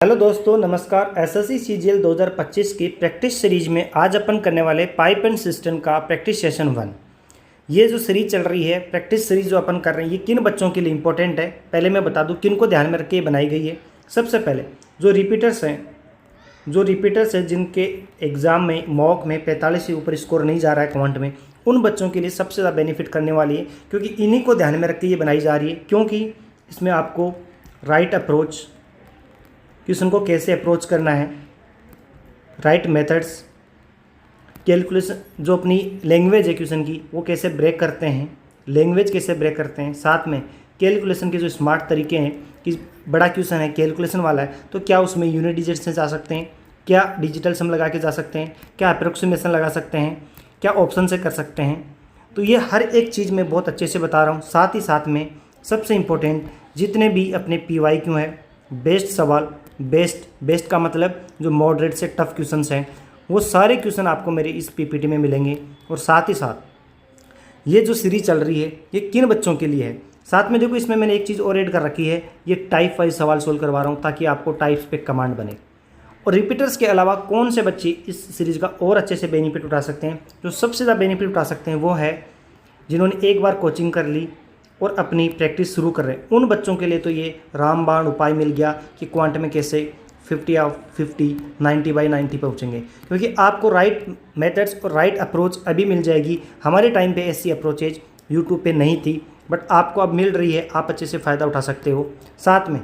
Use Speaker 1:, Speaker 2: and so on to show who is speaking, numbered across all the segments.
Speaker 1: Hello दोस्तों, नमस्कार। SSC CGL 2025 की प्रैक्टिस सीरीज में आज अपन करने वाले पाइप एंड सिस्टम का प्रैक्टिस सेशन 1। ये जो सीरीज चल रही है, प्रैक्टिस सीरीज जो अपन कर रहे हैं, ये किन बच्चों के लिए इंपॉर्टेंट है पहले मैं बता दूं, किन को ध्यान में रख के बनाई गई है। सबसे पहले जो रिपीटर्स हैं जिनके एग्ज़ाम में मॉक में 45 से ऊपर स्कोर नहीं जा रहा है क्वांट में, उन बच्चों के लिए सबसे ज़्यादा बेनिफिट करने वाली है, क्योंकि इन्हीं को ध्यान में रख के ये बनाई जा रही है। क्योंकि इसमें आपको राइट अप्रोच, क्वेश्चन को कैसे अप्रोच करना है, राइट मेथड्स, कैलकुलेशन, जो अपनी लैंग्वेज है क्वेश्चन की वो कैसे ब्रेक करते हैं, लैंग्वेज कैसे ब्रेक करते हैं, साथ में कैलकुलेशन के जो स्मार्ट तरीके हैं कि बड़ा क्वेश्चन है, कैलकुलेशन वाला है, तो क्या उसमें यूनिट डिजिट से जा सकते हैं, क्या डिजिटल सम लगा के जा सकते हैं, क्या अप्रोक्सीमेशन लगा सकते हैं, क्या ऑप्शन से कर सकते हैं। तो ये हर एक चीज़ मैं बहुत अच्छे से बता रहा हूँ। साथ ही साथ में सबसे इम्पोर्टेंट जितने भी अपने PYQ हैं, बेस्ट सवाल, बेस्ट का मतलब जो मॉडरेट से टफ क्वेश्चंस हैं, वो सारे क्वेश्चन आपको मेरे इस PPT में मिलेंगे। और साथ ही साथ ये जो सीरीज चल रही है ये किन बच्चों के लिए है, साथ में देखो इसमें मैंने एक चीज़ और ऐड कर रखी है, ये टाइप वाइज सवाल सोल्व करवा रहा हूँ ताकि आपको टाइप्स पे कमांड बने। और रिपीटर्स के अलावा कौन से बच्चे इस सीरीज़ का और अच्छे से बेनिफिट उठा सकते हैं, जो सबसे ज़्यादा बेनिफिट उठा सकते हैं वो है जिन्होंने एक बार कोचिंग कर ली और अपनी प्रैक्टिस शुरू कर रहे हैं। उन बच्चों के लिए तो ये रामबाण उपाय मिल गया कि क्वांट में कैसे 50/50 90/90 पहुँचेंगे, क्योंकि आपको राइट मेथड्स और राइट अप्रोच अभी मिल जाएगी। हमारे टाइम पे ऐसी अप्रोचेज यूट्यूब पे नहीं थी, बट आपको अब मिल रही है, आप अच्छे से फ़ायदा उठा सकते हो। साथ में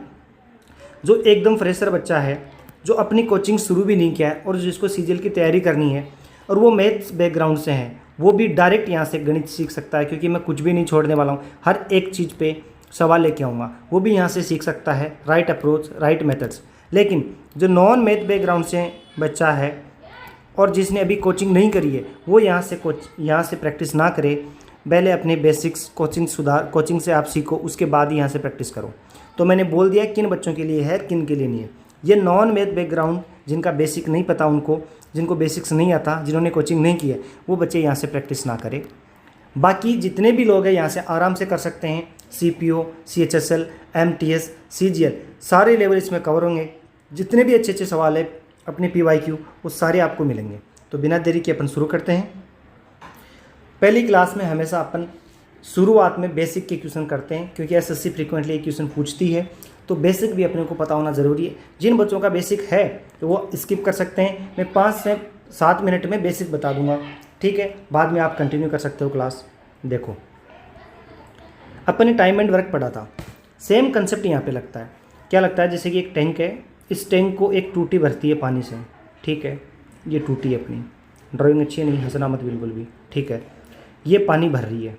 Speaker 1: जो एकदम फ्रेशर बच्चा है, जो अपनी कोचिंग शुरू भी नहीं किया है और जिसको सीजीएल की तैयारी करनी है और वो मैथ्स बैकग्राउंड से हैं, वो भी डायरेक्ट यहाँ से गणित सीख सकता है, क्योंकि मैं कुछ भी नहीं छोड़ने वाला हूँ, हर एक चीज़ पे सवाल लेके आऊँगा, वो भी यहाँ से सीख सकता है राइट अप्रोच, राइट मेथड्स। लेकिन जो नॉन मैथ बैकग्राउंड से बच्चा है और जिसने अभी कोचिंग नहीं करी है, वो यहाँ से प्रैक्टिस ना करे, पहले अपने बेसिक्स कोचिंग से आप सीखो, उसके बाद ही यहाँ से प्रैक्टिस करो। तो मैंने बोल दिया किन बच्चों के लिए है, किन के लिए नहीं है। ये नॉन मैथ बैकग्राउंड जिनका बेसिक नहीं पता, उनको जिनको बेसिक्स नहीं आता, जिन्होंने कोचिंग नहीं की है, वो बच्चे यहाँ से प्रैक्टिस ना करें। बाकी जितने भी लोग हैं यहाँ से आराम से कर सकते हैं। CPO, CHSL, MTS, CGL सारे लेवल इसमें कवर होंगे। जितने भी अच्छे अच्छे सवाल है अपने PYQ वो सारे आपको मिलेंगे। तो बिना देरी के अपन शुरू करते हैं। पहली क्लास में हमेशा अपन शुरुआत में बेसिक के क्वेश्चन करते हैं, क्योंकि SSC फ्रीक्वेंटली ये क्वेश्चन पूछती है, तो बेसिक भी अपने को पता होना ज़रूरी है। जिन बच्चों का बेसिक है तो वो स्किप कर सकते हैं, मैं 5 से 7 मिनट में बेसिक बता दूंगा, ठीक है। बाद में आप कंटिन्यू कर सकते हो क्लास। देखो अपन ने टाइम एंड वर्क पढ़ा था, सेम कंसेप्ट यहाँ पे लगता है। क्या लगता है, जैसे कि एक टैंक है, इस टैंक को एक टूटी भरती है पानी से, ठीक है। ये टूटी है, अपनी ड्राइंग अच्छी नहीं, हंसना मत बिल्कुल भी, ठीक है। ये पानी भर रही है,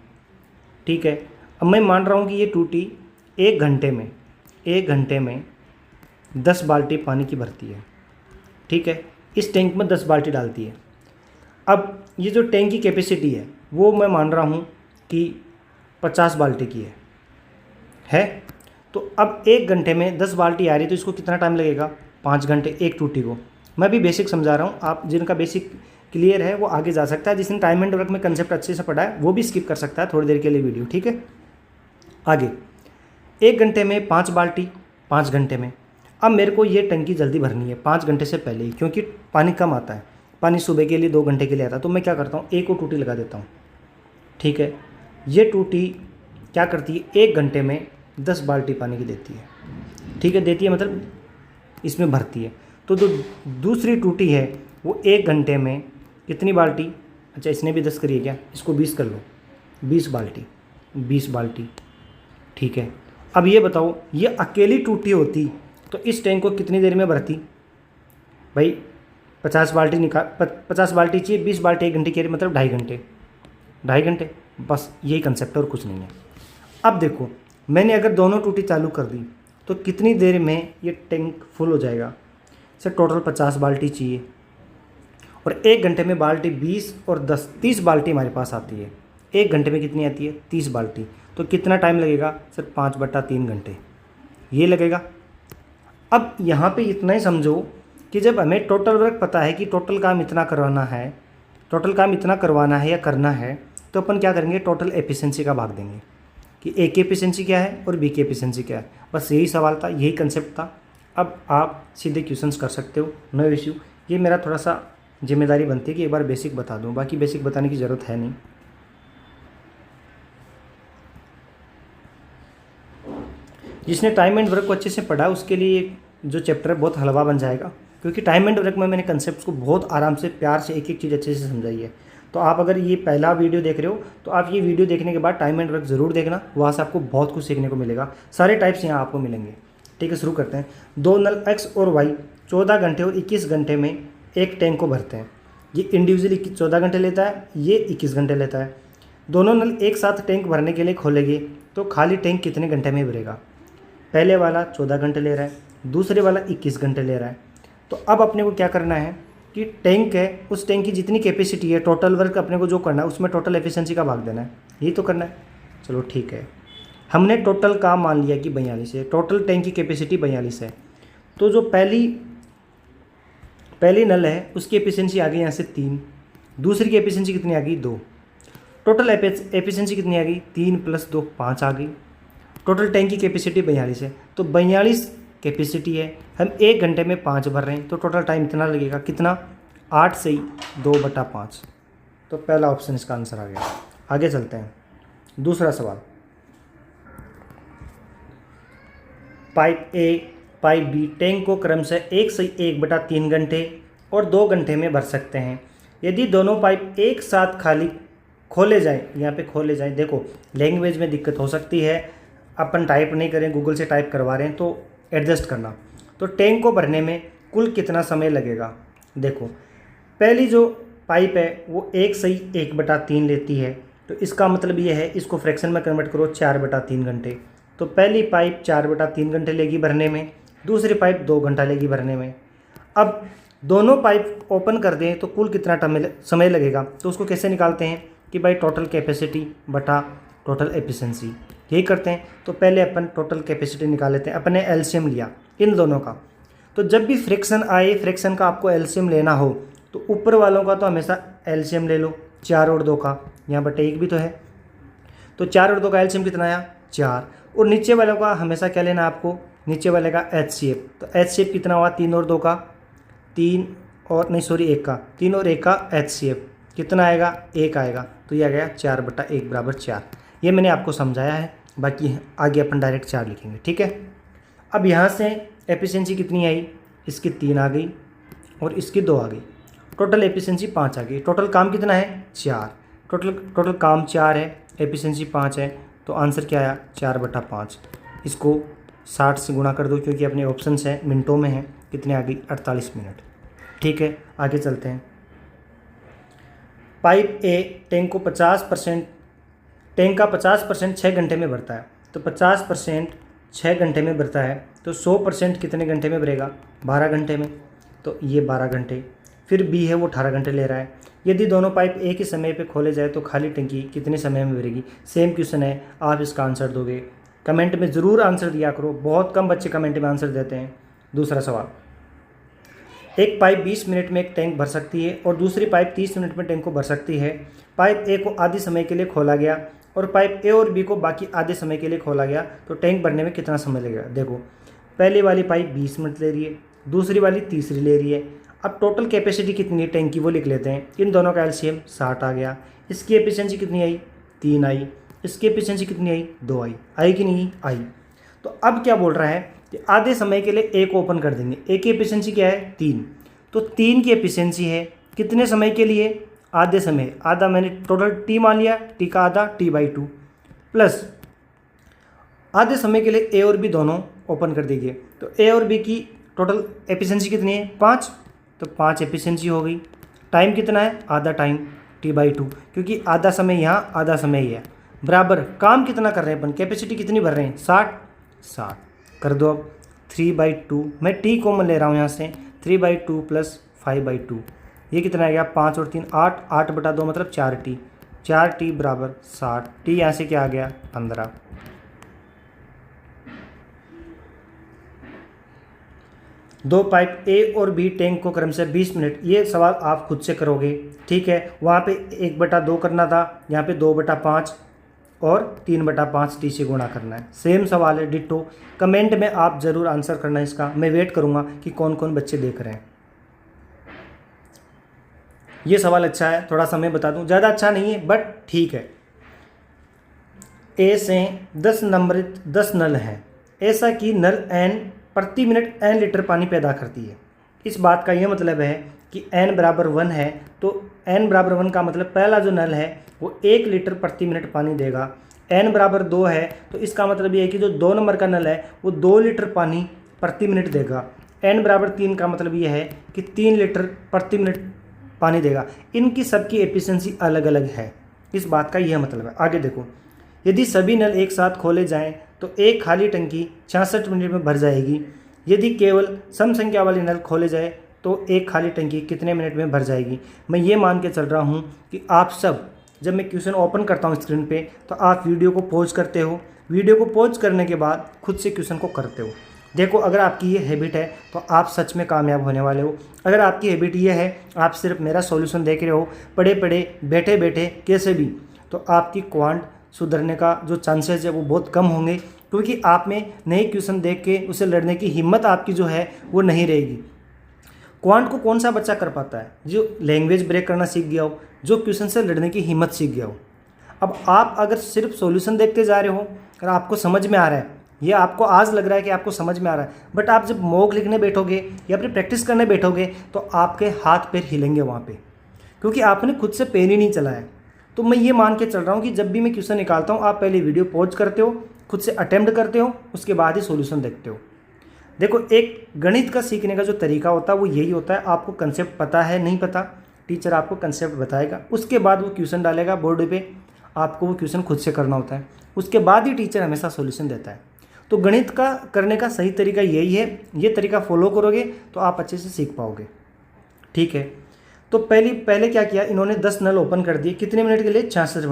Speaker 1: ठीक है। अब मैं मान रहा हूँ कि ये टूटी 1 घंटे में 10 बाल्टी पानी की भरती है, ठीक है। इस टैंक में 10 बाल्टी डालती है। अब ये जो टैंक की कैपेसिटी है वो मैं मान रहा हूँ कि 50 बाल्टी की है। तो अब 1 घंटे में 10 बाल्टी आ रही है, तो इसको कितना टाइम लगेगा, 5 घंटे एक टूटी को। मैं भी बेसिक समझा रहा हूँ, आप जिनका बेसिक क्लियर है वो आगे जा सकता है, जिसने टाइम एंड वर्क में कंसेप्ट अच्छे से पढ़ा है वो भी स्किप कर सकता है थोड़ी देर के लिए वीडियो, ठीक है। आगे 1 घंटे में 5 बाल्टी, 5 घंटे में। अब मेरे को ये टंकी जल्दी भरनी है 5 घंटे से पहले ही, क्योंकि पानी कम आता है, पानी सुबह के लिए 2 घंटे के लिए आता है। तो मैं क्या करता हूँ, एक और टूटी लगा देता हूँ, ठीक है। ये टूटी क्या करती है, 1 घंटे में 10 बाल्टी पानी की देती है, ठीक है। देती है मतलब इसमें भरती है। तो जो दूसरी टूटी है वो 1 घंटे में कितनी बाल्टी, अच्छा इसने भी 10 करी है क्या, इसको 20 कर लो, 20 बाल्टी, ठीक है। अब ये बताओ, ये अकेली टूटी होती तो इस टैंक को कितनी देर में भरती भाई, 50 बाल्टी चाहिए, 20 बाल्टी 1 घंटे की, मतलब 2.5 घंटे, बस यही कंसेप्ट है और कुछ नहीं है। अब देखो मैंने अगर दोनों टूटी चालू कर दी तो कितनी देर में ये टैंक फुल हो जाएगा। सर टोटल 50 बाल्टी चाहिए और 1 घंटे में बाल्टी 20 और 10 30 बाल्टी हमारे पास आती है। 1 घंटे में कितनी आती है, 30 बाल्टी। तो कितना टाइम लगेगा सर, 5/3 घंटे ये लगेगा। अब यहाँ पे इतना ही समझो कि जब हमें टोटल वर्क पता है कि टोटल काम इतना करवाना है या करना है, तो अपन क्या करेंगे, टोटल एफिशिएंसी का भाग देंगे कि ए की एफिशिएंसी क्या है और बी की एफिशिएंसी क्या है। बस यही सवाल था, यही कंसेप्ट था। अब आप सीधे क्वेश्चंस कर सकते हो, नो इश्यू। ये मेरा थोड़ा सा जिम्मेदारी बनती है कि एक बार बेसिक बता दूं, बाकी बेसिक बताने की ज़रूरत है नहीं। जिसने टाइम एंड वर्क को अच्छे से पढ़ा उसके लिए जो चैप्टर है बहुत हलवा बन जाएगा, क्योंकि टाइम एंड वर्क में मैंने कंसेप्ट को बहुत आराम से प्यार से एक एक चीज़ अच्छे से समझाई है। तो आप अगर ये पहला वीडियो देख रहे हो तो आप ये वीडियो देखने के बाद टाइम एंड वर्क ज़रूर देखना, वहाँ से आपको बहुत कुछ सीखने को मिलेगा। सारे टाइप्स यहाँ आपको मिलेंगे। ठीक है, शुरू करते हैं। दो नल एक्स और वाई 14 घंटे और 21 घंटे में एक टैंक को भरते हैं। ये इंडिविजुअली 14 घंटे लेता है, ये 21 घंटे लेता है। दोनों नल एक साथ टैंक भरने के लिए खोलेंगे तो खाली टैंक कितने घंटे में भरेगा? पहले वाला 14 घंटे ले रहा है, दूसरे वाला 21 घंटे ले रहा है। तो अब अपने को क्या करना है कि टैंक है, उस टैंक की जितनी कैपेसिटी है, टोटल वर्क अपने को जो करना है उसमें टोटल एफिशिएंसी का भाग देना है, यही तो करना है। चलो ठीक है, हमने टोटल काम मान लिया कि 42 है, टोटल टैंक की कैपेसिटी 42 है। तो जो पहली नल है उसकी एफिशिएंसी आ गई यहाँ से 3, दूसरी की एफिशिएंसी कितनी आ गई 2, टोटल एफिशिएंसी कितनी आ गई 3 + 2 5 आ गई। टोटल टैंक की कैपेसिटी 42 है, तो 42 कैपेसिटी है, हम 1 घंटे में 5 भर रहे हैं, तो टोटल टाइम इतना लगेगा, कितना? 8 से 2/5। तो पहला ऑप्शन इसका आंसर आ गया। आगे चलते हैं, दूसरा सवाल। Pipe A pipe B tank को क्रमशः 1 से 1/3 घंटे और 2 घंटे में भर सकते हैं। यदि दोनों पाइप एक साथ खाली खोले जाएं, यहाँ पे खोले जाएं, देखो लैंग्वेज में दिक्कत हो सकती है, अपन टाइप नहीं करें, गूगल से टाइप करवा रहे हैं, तो एडजस्ट करना। तो टैंक को भरने में कुल कितना समय लगेगा? देखो पहली जो पाइप है वो 1 से 1/3 लेती है, तो इसका मतलब ये है, इसको फ्रैक्शन में कन्वर्ट करो 4/3 घंटे। तो पहली पाइप 4/3 घंटे लेगी भरने में, दूसरी पाइप 2 घंटा लेगी भरने में। अब दोनों पाइप ओपन कर दें तो कुल कितना समय लगेगा? तो उसको कैसे निकालते हैं कि भाई टोटल कैपेसिटी बटा टोटल एफिशिएंसी, यही करते हैं। तो पहले अपन टोटल कैपेसिटी निकाल लेते हैं, अपने एलसीएम लिया इन दोनों का। तो जब भी फ्रैक्शन आए, फ्रैक्शन का आपको एलसीएम लेना हो तो ऊपर वालों का तो हमेशा एलसीएम ले लो, 4 और 2 का, यहाँ बटे 1 भी तो है, तो 4 और 2 का एलसीएम कितना आया? 4। और नीचे वालों का हमेशा क्या लेना आपको? नीचे वाले का एचसीएफ। तो एचसीएफ कितना हुआ? 3 और 2 का, 1 का 3 और 1 का एचसीएफ कितना आएगा? 1 आएगा। तो ये आ गया 4/1 = 4। ये मैंने आपको समझाया है, बाकी आगे अपन डायरेक्ट 4 लिखेंगे। ठीक है, अब यहाँ से एफिशिएंसी कितनी आई? इसकी 3 आ गई और इसकी 2 आ गई, टोटल एफिशिएंसी 5 आ गई। टोटल काम कितना है? 4। टोटल काम 4 है, एफिशिएंसी 5 है, तो आंसर क्या आया? 4/5। इसको 60 से गुणा कर दो, क्योंकि अपने ऑप्शन है मिनटों में है, कितने आ गई? 48 मिनट। ठीक है, आगे चलते हैं। पाइप ए टैंक को 50% टैंक का 50% 6 घंटे में भरता है। तो 50% 6 घंटे में भरता है, तो 100% कितने घंटे में भरेगा? 12 घंटे में। तो ये 12 घंटे। फिर बी है वो 18 घंटे ले रहा है। यदि दोनों पाइप एक ही समय पे खोले जाए तो खाली टंकी कितने समय में भरेगी? सेम क्वेश्चन है, आप इसका आंसर दोगे। कमेंट में ज़रूर आंसर दिया करो, बहुत कम बच्चे कमेंट में आंसर देते हैं। दूसरा सवाल, एक पाइप 20 मिनट में एक टैंक भर सकती है और दूसरी पाइप 30 मिनट में टैंक को भर सकती है। पाइप ए को आधे समय के लिए खोला गया और पाइप ए और बी को बाकी आधे समय के लिए खोला गया, तो टैंक भरने में कितना समय लगेगा? देखो पहले वाली पाइप 20 मिनट ले रही है, दूसरी वाली तीसरी ले रही है। अब टोटल कैपेसिटी कितनी है टैंक की वो लिख लेते हैं। इन दोनों का एलसीएम 60 आ गया। इसकी एफिशिएंसी कितनी आई? 3 आई। इसकी एफिशिएंसी कितनी आई? 2 आई कि नहीं आई? तो अब क्या बोल रहा है कि आधे समय के लिए ए को ओपन कर देंगे। ए की एफिशिएंसी क्या है? 3। तो 3 की एफिशिएंसी है कितने समय के लिए? आधे समय। आधा मैंने टोटल टी मान लिया, टी का आधा T/2 प्लस आधे समय के लिए ए और बी दोनों ओपन कर दीजिए। तो ए और बी की टोटल एफिशिएंसी कितनी है? 5। तो 5 एफिशिएंसी हो गई। टाइम कितना है? आधा टाइम T/2, क्योंकि आधा समय यहाँ आधा समय ही है। बराबर काम कितना कर रहे हैं अपन? कैपेसिटी कितनी भर रहे हैं? 60 कर दो। अब 3/2 मैं टी कॉमन ले रहा हूँ यहाँ से, 3/2 + 5/2 ये कितना आ गया? 5 और 3 8, 8/2 मतलब 4T, 4T = 60। टी यहाँ से क्या आ गया? 15। दो पाइप ए और बी टैंक को क्रमशः 20 मिनट, ये सवाल आप खुद से करोगे। ठीक है, वहाँ पे 1/2 करना था, यहाँ पे 2/5 और 3/5 टी से गुणा करना है। सेम सवाल है, डिट्टो। कमेंट में आप ज़रूर आंसर करना है इसका। मैं वेट करूँगा कि कौन कौन बच्चे देख रहे हैं। ये सवाल अच्छा है, थोड़ा सा मैं बता दूँ, ज़्यादा अच्छा नहीं है बट ठीक है। ए से 10 नल हैं, ऐसा कि नल n प्रति मिनट n लीटर पानी पैदा करती है। इस बात का यह मतलब है कि n बराबर 1 है, तो n बराबर 1 का मतलब पहला जो नल है वो 1 लीटर प्रति मिनट पानी देगा। n बराबर 2 है, तो इसका मतलब ये है कि जो 2 नंबर का नल है वो 2 लीटर पानी प्रति मिनट देगा। n बराबर 3 का मतलब ये है कि 3 लीटर प्रति मिनट पानी देगा। इनकी सबकी एफिशिएंसी अलग अलग है, इस बात का यह मतलब है। आगे देखो, यदि सभी नल एक साथ खोले जाएं तो एक खाली टंकी 66 मिनट में भर जाएगी। यदि केवल सम संख्या वाले नल खोले जाए तो एक खाली टंकी कितने मिनट में भर जाएगी। मैं ये मान के चल रहा हूँ कि आप सब, जब मैं क्वेश्चन ओपन करता हूँ स्क्रीन पे, तो आप वीडियो को पॉज करते हो, वीडियो को पॉज करने के बाद खुद से क्वेश्चन को करते हो। देखो, अगर आपकी ये हैबिट है तो आप सच में कामयाब होने वाले हो। अगर आपकी हैबिट ये है आप सिर्फ मेरा सॉल्यूशन देख रहे हो पढ़े पढ़े बैठे बैठे कैसे भी, तो आपकी क्वांट सुधरने का जो चांसेस है वो बहुत कम होंगे, क्योंकि आप में नए क्वेश्चन देख के उसे लड़ने की हिम्मत आपकी जो है वो नहीं रहेगी। क्वांट को कौन सा बच्चा कर पाता है? जो लैंग्वेज ब्रेक करना सीख गया हो, जो क्वेश्चन से लड़ने की हिम्मत सीख गया हो। अब आप अगर सिर्फ सॉल्यूशन देखते जा रहे हो और आपको समझ में आ रहा है, ये आपको आज लग रहा है कि आपको समझ में आ रहा है, बट आप जब मॉक लिखने बैठोगे या फिर प्रैक्टिस करने बैठोगे तो आपके हाथ पैर हिलेंगे वहाँ पे, क्योंकि आपने खुद से पेन ही नहीं चलाया। तो मैं ये मान के चल रहा हूँ कि जब भी मैं क्वेश्चन निकालता हूँ आप पहले वीडियो पॉज करते हो, खुद से अटेम्प्ट करते हो, उसके बाद ही सॉल्यूशन देखते हो। देखो, एक गणित का सीखने का जो तरीका होता है वो यही होता है, आपको कंसेप्ट पता है नहीं पता, टीचर आपको कंसेप्ट बताएगा, उसके बाद वो क्वेश्चन डालेगा बोर्ड पे, आपको वो क्वेश्चन खुद से करना होता है, उसके बाद ही टीचर हमेशा सॉल्यूशन देता है। तो गणित का करने का सही तरीका यही है, ये तरीका फॉलो करोगे तो आप अच्छे से सीख पाओगे। ठीक है, तो पहले क्या किया, इन्होंने 10 नल ओपन कर दिए। कितने मिनट के लिए? 66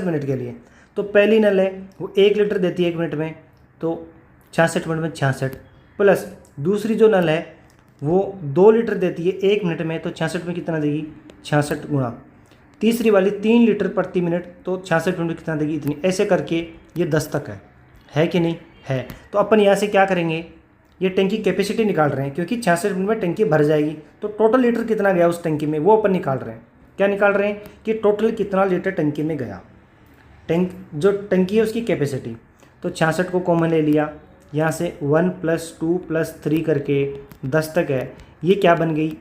Speaker 1: मिनट के लिए। तो पहली नल है वो 1 लीटर देती है 1 मिनट में, तो 66 मिनट में 66, प्लस दूसरी जो नल है वो 2 लीटर देती है 1 मिनट में, तो 66 में कितना देगी? 66 गुणा तीसरी वाली 3 लीटर प्रति मिनट, तो 66 मिनट में कितना देगी? इतनी। ऐसे करके ये 10 तक है कि नहीं है। तो अपन यहाँ से क्या करेंगे, ये टंकी कैपेसिटी निकाल रहे हैं, क्योंकि 66 मिनट में टंकी भर जाएगी, तो टोटल लीटर कितना गया उस टंकी में वो अपन निकाल रहे हैं। क्या निकाल रहे हैं कि टोटल कितना लीटर टंकी में गया, जो टंकी है उसकी कैपेसिटी। तो 66 को कॉमन ले लिया, यहाँ से 1 + 2 + 3 करके 10 तक है। ये क्या बन गई?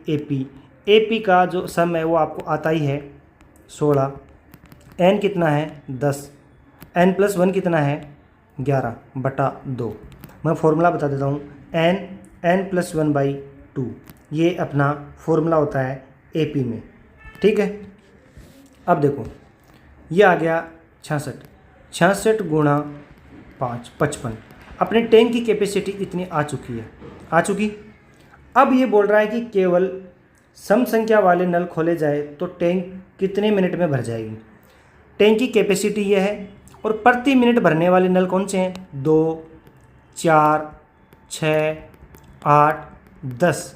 Speaker 1: AP का जो सम है वो आपको आता ही है 16। n कितना है? 10। n + 1 कितना है? 11/2। मैं फॉर्मूला बता देता हूँ, n + 1/2, ये अपना फॉर्मूला होता है AP में। ठीक है, अब देखो ये आ गया 66 गुणा 5 55। अपने टैंक की कैपेसिटी इतनी आ चुकी। अब ये बोल रहा है कि केवल सम संख्या वाले नल खोले जाए तो टैंक कितने मिनट में भर जाएगी। टैंक की कैपेसिटी ये है, और प्रति मिनट भरने वाले नल कौन से हैं? 2, 4, 6, 8, 10।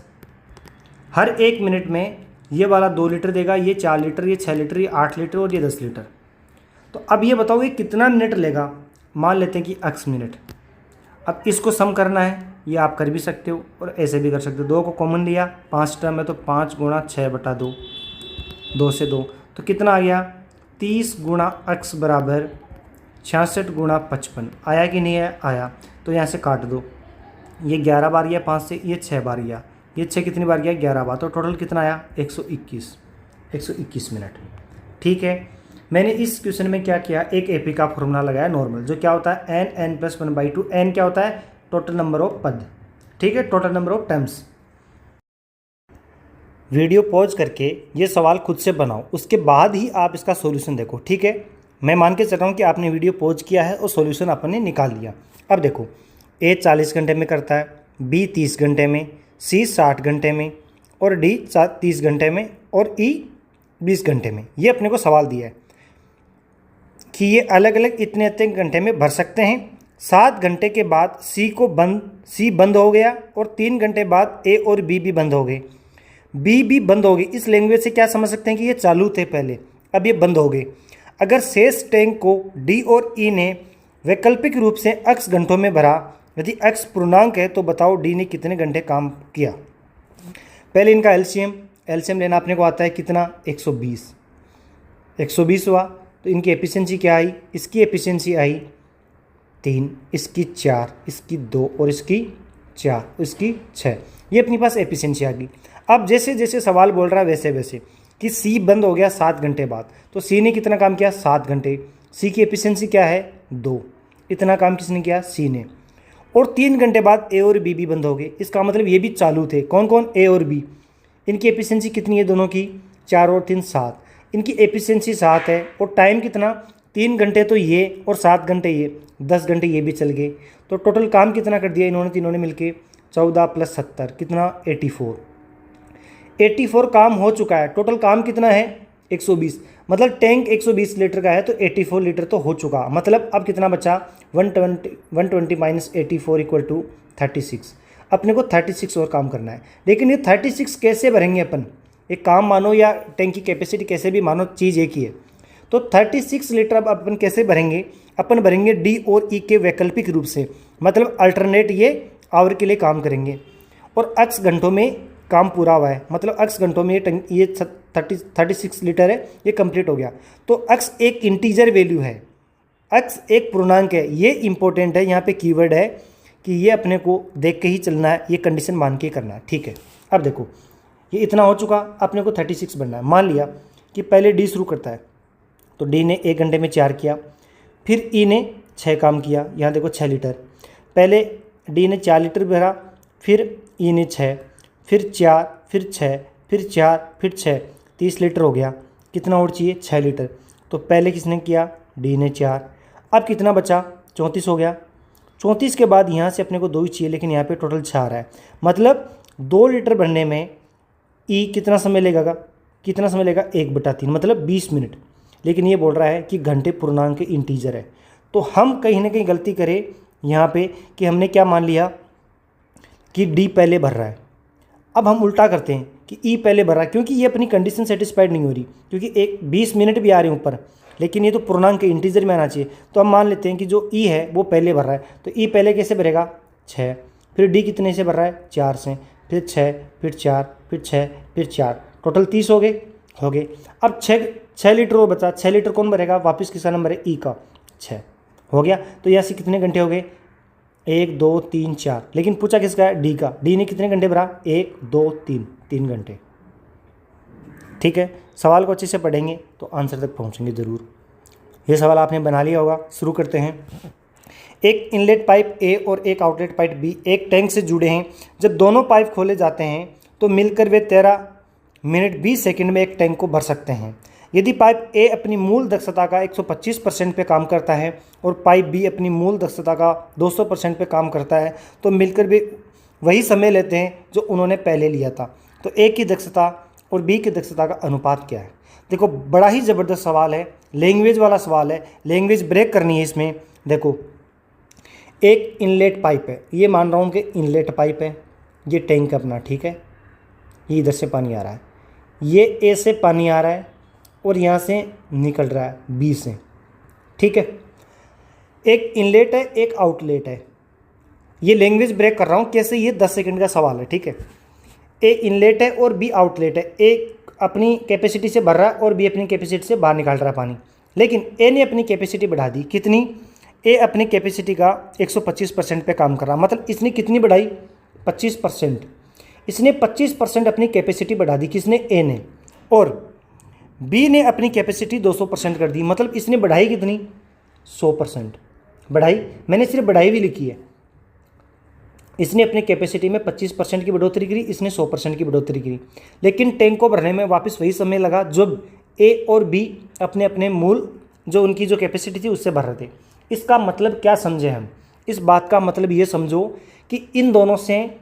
Speaker 1: हर 1 मिनट में ये वाला 2 लीटर देगा, ये 4 लीटर, ये 6 लीटर, ये 8 लीटर और ये 10 लीटर। तो अब ये बताओ ये कितना मिनट लेगा। मान लेते हैं कि x मिनट। अब इसको सम करना है, ये आप कर भी सकते हो और ऐसे भी कर सकते हो। 2 को कॉमन लिया, 5 टर्म है तो 5 गुणा 6/2, 2 से 2, तो कितना आ गया? 30 गुणा x बराबर 66 गुणा 55। आया कि नहीं है? आया। तो यहाँ से काट दो, ये 11 बार गया 5 से, ये 6 बार गया, ये 6 कितनी बार गया? 11 बार। तो टोटल कितना आया? 121 मिनट। ठीक है, मैंने इस क्वेश्चन में क्या किया, एक AP का फॉर्मूला लगाया नॉर्मल, जो क्या होता है n + 1/2। n क्या होता है? टोटल नंबर ऑफ पद। ठीक है, total number of terms. Video pause करके ये सवाल खुद से बनाओ, उसके बाद ही आप इसका सॉल्यूशन देखो। ठीक है, मैं मान के चल रहा हूँ कि आपने वीडियो पॉज किया है और सॉल्यूशन आपने निकाल लिया। अब देखो, A 40 घंटे में करता है, B 30 घंटे में, C 60 घंटे में, और D 30 घंटे में, और E 20 घंटे में। ये अपने को सवाल दिया है कि ये अलग अलग इतने घंटे में भर सकते हैं। 7 घंटे के बाद C बंद हो गया, और 3 घंटे बाद A और B भी बंद हो गए। B भी बंद हो गए। इस लैंग्वेज से क्या समझ सकते हैं कि ये चालू थे पहले, अब ये बंद हो गए। अगर शेष टैंक को डी और ई ने वैकल्पिक रूप से x घंटों में भरा, यदि x पूर्णांक है तो बताओ डी ने कितने घंटे काम किया। पहले इनका एलसीएम लेना अपने को आता है कितना, 120 हुआ, तो इनकी एफिशिएंसी क्या आई, इसकी एफिशिएंसी आई 3, इसकी 4, इसकी 2 और इसकी 4, इसकी 6। ये अपने पास एफिशिएंसी आ गई। अब जैसे जैसे सवाल बोल रहा है वैसे वैसे कि सी बंद हो गया 7 घंटे बाद, तो सी ने कितना काम किया, 7 घंटे। सी की एफिशिएंसी क्या है, 2। इतना काम किसने किया, सी ने। और 3 घंटे बाद ए और बी भी बंद हो गए, इसका मतलब ये भी चालू थे। कौन कौन, ए और बी। इनकी एफिशिएंसी कितनी है दोनों की, 4 और 3 7। इनकी एफिशिएंसी 7 है और टाइम कितना, 3 घंटे तो ये और 7 घंटे ये, 10 घंटे ये भी चल गए। तो टोटल काम कितना कर दिया इन्होंने तीनों ने मिलके, 14 + 70 कितना, 84 काम हो चुका है। टोटल काम कितना है, 120। मतलब टैंक 120 लीटर का है तो 84 लीटर तो हो चुका। मतलब अब कितना बचा, 120 - 84 = 36। अपने को 36 और काम करना है। लेकिन ये 36 कैसे भरेंगे अपन, एक काम मानो या टैंक की कैपेसिटी कैसे भी मानो, चीज़ एक ही है। तो 36 लीटर अब अपन कैसे भरेंगे, अपन भरेंगे डी और ई के वैकल्पिक रूप से, मतलब अल्टरनेट ये आवर के लिए काम करेंगे। और x घंटों में काम पूरा हुआ है, मतलब x घंटों में ये 36 लीटर है, ये कंप्लीट हो गया। तो x एक इंटीजर वैल्यू है, x एक पूर्णांक है। ये इंपॉर्टेंट है, यहाँ पे कीवर्ड है कि ये अपने को देख के ही चलना है, ये कंडीशन मान के करना है, ठीक है। अब देखो ये इतना हो चुका, अपने को 36 बनना है। मान लिया कि पहले डी शुरू करता है, तो डी ने 1 घंटे में 4 किया, फिर ई ने 6 काम किया। यहाँ देखो 6 लीटर, पहले डी ने 4 लीटर भरा, फिर ई ने 6, फिर 4, फिर 6, फिर 4, फिर 6, 30 लीटर हो गया। कितना और चाहिए, 6 लीटर। तो पहले किसने किया, डी ने 4। अब कितना बचा, 34 हो गया। 34 के बाद यहाँ से अपने को 2 ही चाहिए, लेकिन यहाँ पे टोटल 6 आ रहा है। मतलब 2 लीटर भरने में ई कितना समय लेगा, 1/3, मतलब 20 मिनट। लेकिन ये बोल रहा है कि घंटे पूर्णांक इंटीजर है, तो हम कहीं ना कहीं गलती करें यहाँ पे कि हमने क्या मान लिया कि डी पहले भर रहा है। अब हम उल्टा करते हैं कि ई पहले भर रहा है, क्योंकि ये अपनी कंडीशन सेटिस्फाइड नहीं हो रही, क्योंकि 20 मिनट भी आ रहे हैं ऊपर, लेकिन ये तो पूर्णांक इंटीजर में आना चाहिए। तो हम मान लेते हैं कि जो ई है वो पहले भर रहा है, तो ई पहले कैसे भरेगा, 6। फिर डी कितने से भर रहा है, 4 से, फिर 6, फिर 4, फिर 6, फिर 4, टोटल 30 हो गए। अब 6 लीटर और बचा, 6 लीटर कौन भरेगा, वापस किसका नंबर है, ई का, 6 हो गया। तो यहाँ से कितने घंटे हो गए, 1 2 3 4। लेकिन पूछा किसका है, डी का। डी ने कितने घंटे भरा, 1 2 3 घंटे। ठीक है, सवाल को अच्छे से पढ़ेंगे तो आंसर तक पहुँचेंगे ज़रूर। ये सवाल आपने बना लिया होगा। शुरू करते हैं। एक इनलेट पाइप ए और एक आउटलेट पाइप बी एक टैंक से जुड़े हैं। जब दोनों पाइप खोले जाते हैं तो मिलकर वे 13 मिनट 20 सेकंड में एक टैंक को भर सकते हैं। यदि पाइप ए अपनी मूल दक्षता का 125% पे काम करता है और पाइप बी अपनी मूल दक्षता का 200% पे काम करता है, तो मिलकर वे वही समय लेते हैं जो उन्होंने पहले लिया था। तो ए की दक्षता और बी की दक्षता का अनुपात क्या है। देखो बड़ा ही ज़बरदस्त सवाल है, लैंग्वेज वाला सवाल है, लैंग्वेज ब्रेक करनी है इसमें। देखो एक इनलेट पाइप है, ये मान रहा हूँ कि इनलेट पाइप है, ये टैंक अपना, ठीक है। ये इधर से पानी आ रहा है, ये ए से पानी आ रहा है और यहाँ से निकल रहा है बी से, ठीक है। एक इनलेट है, एक आउटलेट है। ये लैंग्वेज ब्रेक कर रहा हूँ कैसे, ये 10 सेकंड का सवाल है, ठीक है। ए इनलेट है और बी आउटलेट है। ए अपनी कैपेसिटी से भर रहा है और बी अपनी कैपेसिटी से बाहर निकाल रहा है पानी। लेकिन ए ने अपनी कैपेसिटी बढ़ा दी, कितनी, ए अपनी कैपेसिटी का 125% पे काम कर रहा, मतलब इसने कितनी बढ़ाई, 25%। इसने 25% अपनी कैपेसिटी बढ़ा दी, किसने, ए ने। और बी ने अपनी कैपेसिटी 200% कर दी, मतलब इसने बढ़ाई कितनी, 100% बढ़ाई। मैंने सिर्फ बढ़ाई भी लिखी है। इसने अपनी कैपेसिटी में 25% की बढ़ोतरी करी, इसने 100% की बढ़ोतरी करी। लेकिन टैंक को भरने में वापस वही समय लगा जब ए और बी अपने अपने मूल जो उनकी जो कैपेसिटी थी उससे भर रहे थे। इसका मतलब क्या समझे हम, इस बात का मतलब ये समझो कि इन दोनों से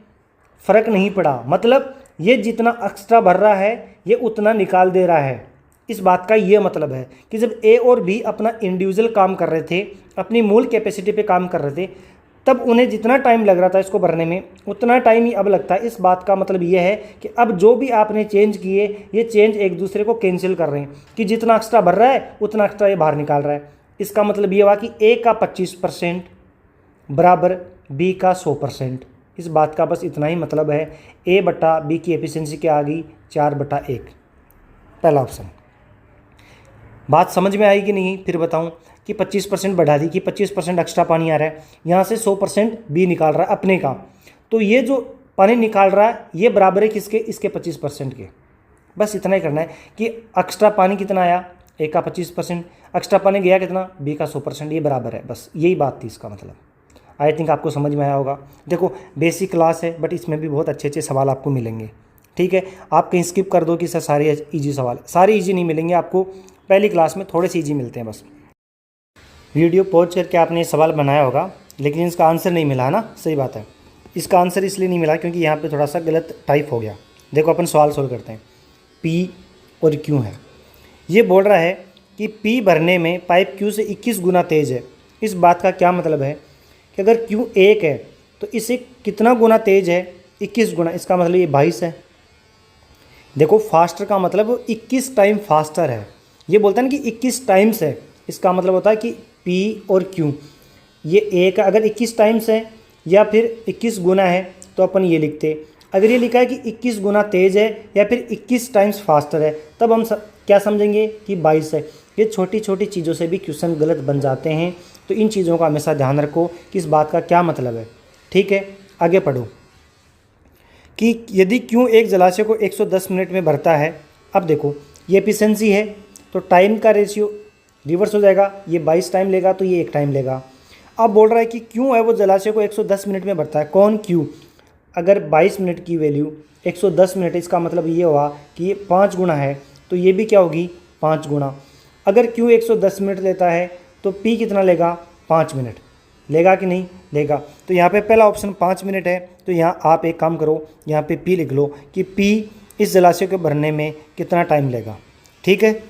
Speaker 1: फ़र्क नहीं पड़ा, मतलब ये जितना एक्स्ट्रा भर रहा है ये उतना निकाल दे रहा है। इस बात का ये मतलब है कि जब ए और बी अपना इंडिविजुअल काम कर रहे थे, अपनी मूल कैपेसिटी पे काम कर रहे थे, तब उन्हें जितना टाइम लग रहा था इसको भरने में उतना टाइम ही अब लगता है। इस बात का मतलब ये है कि अब जो भी आपने चेंज किए ये चेंज एक दूसरे को कैंसिल कर रहे हैं कि जितना एक्स्ट्रा भर रहा है उतना एक्स्ट्रा ये बाहर निकाल रहा है। इसका मतलब ये हुआ कि ए का 25% बराबर बी का 100%। इस बात का बस इतना ही मतलब है। ए बटा बी की एफिशिएंसी क्या आ गई 4/1, पहला ऑप्शन। बात समझ में आई कि नहीं फिर बताऊं कि 25% बढ़ा दी कि 25% एक्स्ट्रा पानी आ रहा है, यहाँ से 100% बी निकाल रहा है अपने का, तो ये जो पानी निकाल रहा है ये बराबर है किसके, इसके 25% के। बस इतना ही करना है कि एक्स्ट्रा पानी कितना आया, ए का 25%, एक्स्ट्रा पानी गया कितना, बी का 100%, ये बराबर है। बस यही बात थी इसका मतलब। आई थिंक आपको समझ में आया होगा। देखो बेसिक क्लास है बट इसमें भी बहुत अच्छे अच्छे सवाल आपको मिलेंगे। ठीक है, आप कहीं स्किप कर दो कि सर सारे इजी सवाल, सारे इजी नहीं मिलेंगे आपको, पहली क्लास में थोड़े से इजी मिलते हैं बस। वीडियो पॉज करके आपने ये सवाल बनाया होगा लेकिन इसका आंसर नहीं मिला ना, सही बात है। इसका आंसर इसलिए नहीं मिला क्योंकि यहाँ पे थोड़ा सा गलत टाइप हो गया। देखो अपन सवाल सोल्व करते हैं। पी और क्यू है, ये बोल रहा है कि पी भरने में पाइप क्यू से 21 गुना तेज़ है। इस बात का क्या मतलब है कि अगर क्यू 1 है तो इसे कितना गुना तेज़ है, 21 गुना, इसका मतलब ये 22 है। देखो फास्टर का मतलब 21 टाइम फास्टर है, ये बोलता है ना कि 21 टाइम्स है, इसका मतलब होता है कि P और Q ये एक अगर 21 टाइम्स है या फिर 21 गुना है तो अपन ये लिखते। अगर ये लिखा है कि 21 गुना तेज़ है या फिर 21 टाइम्स फास्टर है तब हम क्या समझेंगे कि 22 है। ये छोटी छोटी चीज़ों से भी क्वेश्चन गलत बन जाते हैं, तो इन चीज़ों का हमेशा ध्यान रखो कि इस बात का क्या मतलब है। ठीक है, आगे पढ़ो कि यदि Q एक जलाशय को 110 मिनट में भरता है। अब देखो ये एफिशिएंसी है तो टाइम का रेशियो रिवर्स हो जाएगा, ये 22 टाइम लेगा तो ये 1 टाइम लेगा। अब बोल रहा है कि क्यों है वो जलाशय को 110 मिनट में भरता है, कौन क्यों। अगर 22 मिनट की वैल्यू 110 मिनट, इसका मतलब ये हुआ कि ये 5 गुना है तो ये भी क्या होगी 5 गुना। अगर क्यों 110 मिनट लेता है तो पी कितना लेगा 5 मिनट लेगा कि नहीं लेगा। तो यहाँ पे पहला ऑप्शन 5 मिनट है, तो यहाँ आप एक काम करो यहाँ पे पी लिख लो कि पी इस जलाशय को भरने में कितना टाइम लेगा। ठीक है,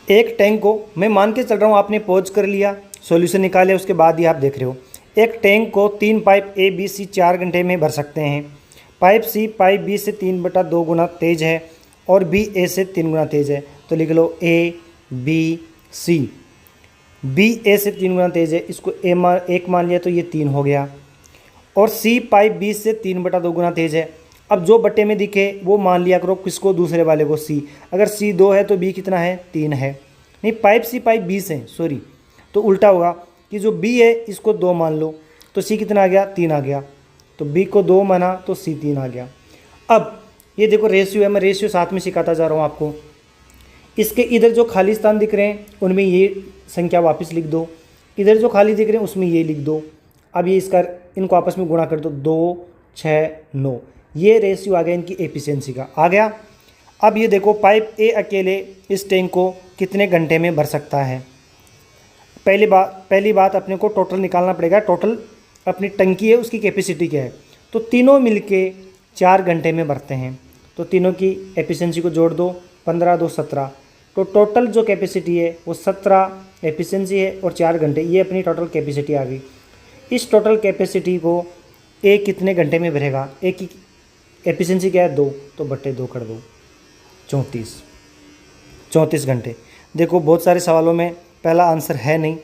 Speaker 1: एक टैंक को मैं मान के चल रहा हूँ, आपने पॉज कर लिया सॉल्यूशन निकाले उसके बाद ही आप देख रहे हो। एक टैंक को 3 पाइप ए बी सी 4 घंटे में भर सकते हैं। पाइप सी पाइप बी से 3/2 गुना तेज़ है और बी ए से 3 गुना तेज़ है। तो लिख लो ए बी सी, बी ए से 3 गुना तेज़ है, इसको एक मान लिया तो ये 3 हो गया। और सी पाइप बी से 3/2 गुना तेज़ है। अब जो बट्टे में दिखे वो मान लिया करो, किसको, दूसरे वाले को, सी। अगर सी 2 है तो बी कितना है 3 है, नहीं पाइप सी पाइप बी से, सॉरी, तो उल्टा होगा कि जो बी है इसको 2 मान लो तो सी कितना आ गया 3 आ गया, तो बी को 2 माना तो सी 3 आ गया। अब ये देखो रेशियो है, मैं रेशियो साथ में सिखाता जा रहा हूँ आपको। इसके इधर जो खाली स्थान दिख रहे हैं उनमें ये संख्या वापस लिख दो, इधर जो खाली दिख रहे हैं उसमें ये लिख दो। अब ये इसका इनको आपस में गुणा कर दो, 2 6 9, ये रेशियो आ गया इनकी एफिशिएंसी का, आ गया। अब ये देखो पाइप ए इस टैंक को कितने घंटे में भर सकता है। पहली बात अपने को टोटल निकालना पड़ेगा, टोटल अपनी टंकी है उसकी कैपेसिटी क्या है। तो तीनों मिलके 4 घंटे में भरते हैं, तो तीनों की एफिशिएंसी को जोड़ दो, 15 2 17, तो टोटल जो कैपेसिटी है वो 17 एफिशिएंसी है और 4 घंटे, ये अपनी टोटल कैपेसिटी आ गई। इस टोटल कैपेसिटी को ए कितने घंटे में भरेगा, ए की एफिशिएंसी क्या है 2, तो बट्टे 2 कर दो, 34 घंटे। देखो बहुत सारे सवालों में पहला आंसर है नहीं,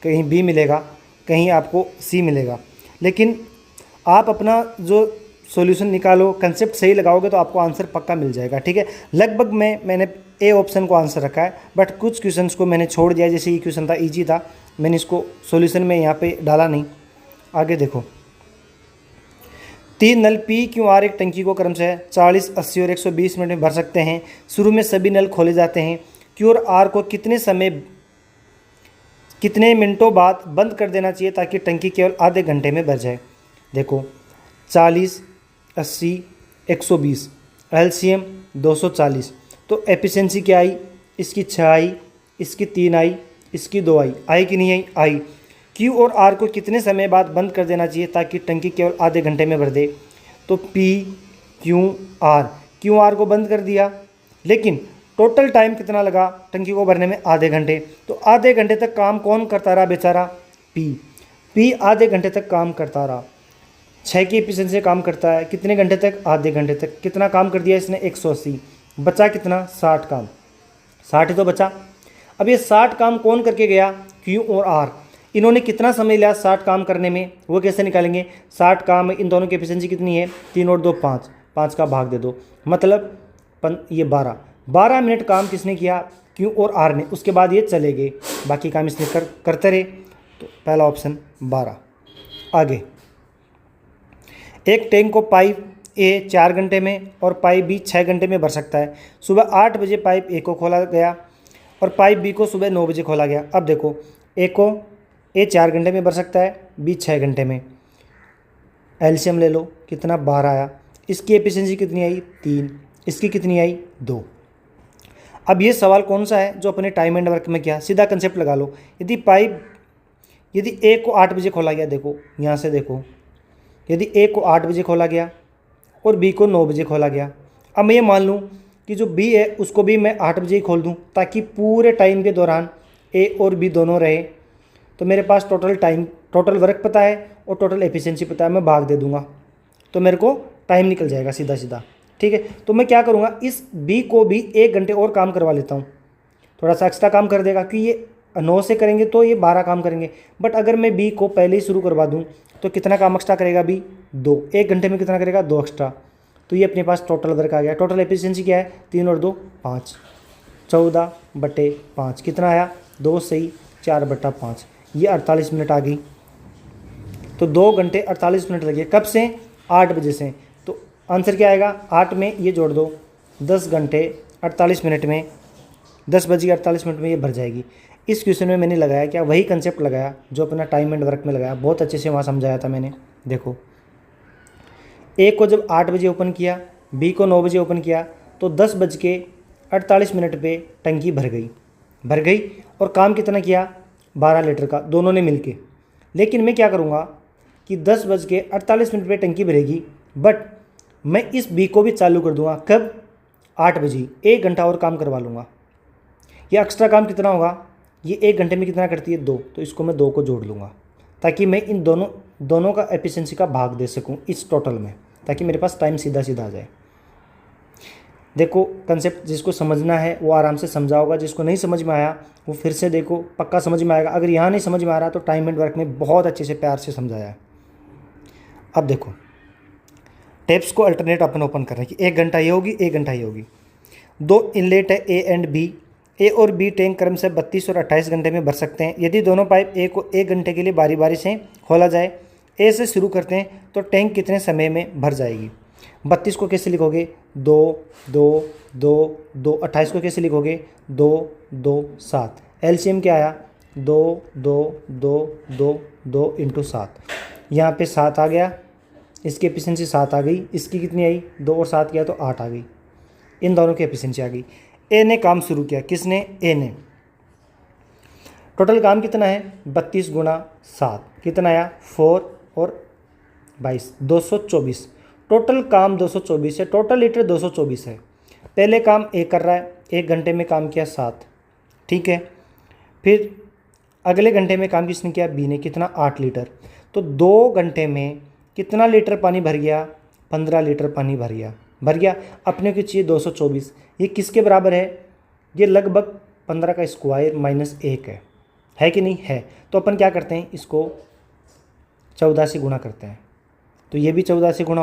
Speaker 1: कहीं बी मिलेगा कहीं आपको सी मिलेगा, लेकिन आप अपना जो सॉल्यूशन निकालो, कंसेप्ट सही लगाओगे तो आपको आंसर पक्का मिल जाएगा। ठीक है, लगभग मैंने ए ऑप्शन को आंसर रखा है, बट कुछ क्वेश्चंस को मैंने छोड़ दिया, जैसे ये क्वेश्चन था इजी था, मैंने इसको सॉल्यूशन में यहाँ पे डाला नहीं। आगे देखो, 3 नल पी क्यू आर एक टंकी को क्रमशः 40 80 और 120 मिनट में भर सकते हैं। शुरू में सभी नल खोले जाते हैं। क्यू और आर को कितने मिनटों बाद बंद कर देना चाहिए ताकि टंकी केवल आधे घंटे में भर जाए। देखो 40 80 120, एलसीएम 240, तो एफिशिएंसी क्या आई, इसकी 6 आई, इसकी 3 आई, इसकी 2 आई कि नहीं आई। क्यू और आर को कितने समय बाद बंद कर देना चाहिए ताकि टंकी केवल आधे घंटे में भर दे। तो पी क्यू आर को बंद कर दिया, लेकिन टोटल टाइम कितना लगा टंकी को भरने में, आधे घंटे। तो आधे घंटे तक काम कौन करता रहा बेचारा, पी आधे घंटे तक काम करता रहा, 6 की एफिशिएंसी से काम करता है, कितने घंटे तक, आधे घंटे तक। कितना काम कर दिया इसने, 180, बचा कितना, 60 काम, 60 ही तो बचा। अब ये 60 काम कौन करके गया, क्यू और आर। इन्होंने कितना समय लिया 60 काम करने में, वो कैसे निकालेंगे, 60 काम में इन दोनों की एफिशिएंसी कितनी है, 3 और 2 5, 5 का भाग दे दो, मतलब ये 12 मिनट काम किसने किया, क्यू और आर ने। उसके बाद ये चले गए, बाकी काम इसने करते रहे। तो पहला ऑप्शन 12। आगे, एक टैंक को पाइप ए 4 घंटे में और पाइप बी 6 घंटे में भर सकता है। सुबह 8 बजे पाइप ए को खोला गया और पाइप बी को सुबह 9 बजे खोला गया। अब देखो, ए 4 घंटे में भर सकता है, बी 6 घंटे में। एलसीएम ले लो, कितना, 12 आया। इसकी एफिशिएंसी कितनी आई, 3, इसकी कितनी आई, 2। अब ये सवाल कौन सा है जो अपने टाइम एंड वर्क में किया, सीधा कंसेप्ट लगा लो। यदि ए को 8 बजे खोला गया, देखो यहाँ से देखो, यदि ए को 8 बजे खोला गया और बी को 9 बजे खोला गया। अब मैं ये मान लूँ कि जो बी है उसको भी मैं 8 बजे ही खोल दूँ, ताकि पूरे टाइम के दौरान ए और बी दोनों रहे। तो मेरे पास टोटल वर्क पता है और टोटल एफिशिएंसी पता है, मैं भाग दे दूंगा तो मेरे को टाइम निकल जाएगा सीधा सीधा। ठीक है, तो मैं क्या करूँगा, इस बी को भी 1 घंटे और काम करवा लेता हूँ, थोड़ा सा एक्स्ट्रा काम कर देगा, कि ये 9 से करेंगे तो ये 12 काम करेंगे। बट अगर मैं बी को पहले ही शुरू करवा दूँ तो कितना काम एक्स्ट्रा करेगा बी, 2। 1 घंटे में कितना करेगा, 2 एक्स्ट्रा। तो ये अपने पास टोटल वर्क आ गया। टोटल एफिशिएंसी क्या है, 3 और 2 5, 14/5 कितना आया, 2 सही 4/5, ये 48 मिनट आ गई। तो 2 घंटे 48 मिनट लगे, कब से, 8 बजे से। तो आंसर क्या आएगा, 8 में ये जोड़ दो, 10 घंटे 48 मिनट में, 10 बजे 48 मिनट में ये भर जाएगी। इस क्वेश्चन में मैंने लगाया क्या, वही कंसेप्ट लगाया जो अपना टाइम एंड वर्क में लगाया, बहुत अच्छे से वहाँ समझाया था मैंने। देखो, ए को जब 8 बजे ओपन किया, बी को 9 बजे ओपन किया, तो 10:48 मिनट पे टंकी भर गई और काम कितना किया, 12 लीटर का, दोनों ने मिलके। लेकिन मैं क्या करूँगा कि 10:48 मिनट पे टंकी भरेगी, बट मैं इस बी को भी चालू कर दूंगा, कब, 8 बजे, 1 घंटा और काम करवा लूँगा। ये एक्स्ट्रा काम कितना होगा, ये 1 घंटे में कितना करती है, 2, तो इसको मैं 2 को जोड़ लूँगा, ताकि मैं इन दोनों का एफिशिएंसी का भाग दे सकूँ इस टोटल में, ताकि मेरे पास टाइम सीधा आ जाए। देखो, कंसेप्ट जिसको समझना है वो आराम से समझा होगा, जिसको नहीं समझ में आया वो फिर से देखो, पक्का समझ में आएगा। अगर यहाँ नहीं समझ में आ रहा तो टाइम एंड वर्क में बहुत अच्छे से प्यार से समझाया है। अब देखो, टेप्स को अल्टरनेट अपन ओपन कर रहे हैं कि 1 घंटा ये होगी, 1 घंटा ये होगी। 2 इनलेट है ए एंड बी। ए और बी टैंक क्रम से 32 और 28 घंटे में भर सकते हैं। यदि दोनों पाइप ए को 1 घंटे के लिए बारी बारी से खोला जाए, ए से शुरू करते हैं तो टैंक कितने समय में भर जाएगी। 32 को कैसे लिखोगे, 2 2 2 2। 28 को कैसे लिखोगे, 2 2 7। एलसीएम क्या आया, 2 2 2 2 2 इंटू 7। यहाँ पे 7 आ गया, इसकी एफिशिएंसी 7 आ गई, इसकी कितनी आई, 2 और 7 किया तो 8 आ गई। इन दोनों की एफिशिएंसी आ गई। ए ने काम शुरू किया, किसने, ए ने। टोटल काम कितना है, 32 × 7 कितना आया, 4 और 22, 224। टोटल काम 224 है, टोटल लीटर 224 है। पहले काम ए कर रहा है, 1 घंटे में काम किया 7, ठीक है। फिर अगले घंटे में काम किसने किया, बी ने, कितना, 8 लीटर। तो 2 घंटे में कितना लीटर पानी भर गया, 15 लीटर पानी भर गया। अपने को चाहिए 224, ये किसके बराबर है, ये लगभग 15 का स्क्वायर माइनस 1 है कि नहीं है। तो अपन क्या करते हैं, इसको 14 से गुणा करते हैं, तो ये भी 14 से गुणा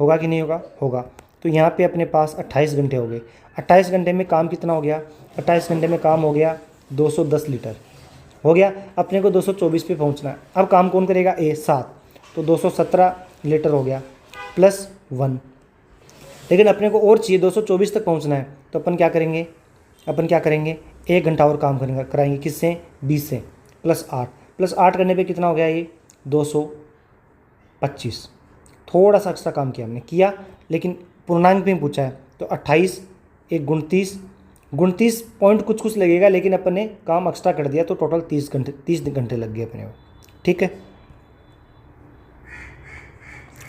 Speaker 1: होगा कि नहीं होगा। तो यहाँ पे अपने पास 28 घंटे हो गए। 28 घंटे में काम कितना हो गया, 28 घंटे में काम हो गया 210 लीटर हो गया। अपने को 224 पे पहुँचना है। अब काम कौन करेगा, ए, 7, तो 217 लीटर हो गया प्लस 1। लेकिन अपने को और चाहिए, 224 तक पहुंचना है। तो अपन क्या करेंगे 1 घंटा और काम कराएंगे, किससे, 20 से, प्लस 8 करने पे कितना हो गया, ये 225। थोड़ा सा एक्स्ट्रा काम किया हमने किया, लेकिन पूर्णांक में पूछा है तो 28 1 29 पॉइंट कुछ लगेगा, लेकिन अपन ने काम एक्स्ट्रा कर दिया तो टोटल 30 घंटे लग गए अपने को। ठीक है,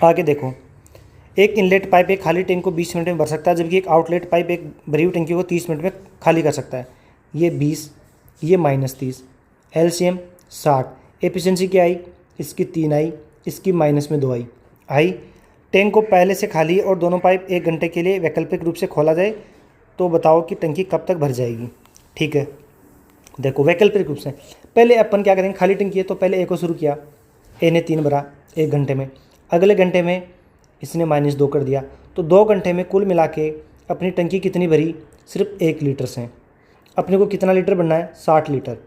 Speaker 1: आगे देखो, एक इनलेट पाइप एक खाली टैंक को 20 मिनट में भर सकता है, जबकि एक आउटलेट पाइप एक भरी हुई टंकी को 30 मिनट में खाली कर सकता है। ये 20, ये -30, एलसीएम 60, एफिशिएंसी क्या आई, इसकी 3 आई, इसकी माइनस में 2 आई। टैंक को पहले से खाली और दोनों पाइप 1 घंटे के लिए वैकल्पिक रूप से खोला जाए तो बताओ कि टंकी कब तक भर जाएगी। ठीक है, देखो वैकल्पिक रूप से पहले अपन क्या करेंगे, खाली टंकी है तो पहले ए को शुरू किया, ए ने 3 भरा 1 घंटे में, अगले घंटे में इसने -2 कर दिया, तो 2 घंटे में कुल मिला के अपनी टंकी कितनी भरी, सिर्फ 1 लीटर से। अपने को कितना लीटर बनना है, 60 लीटर।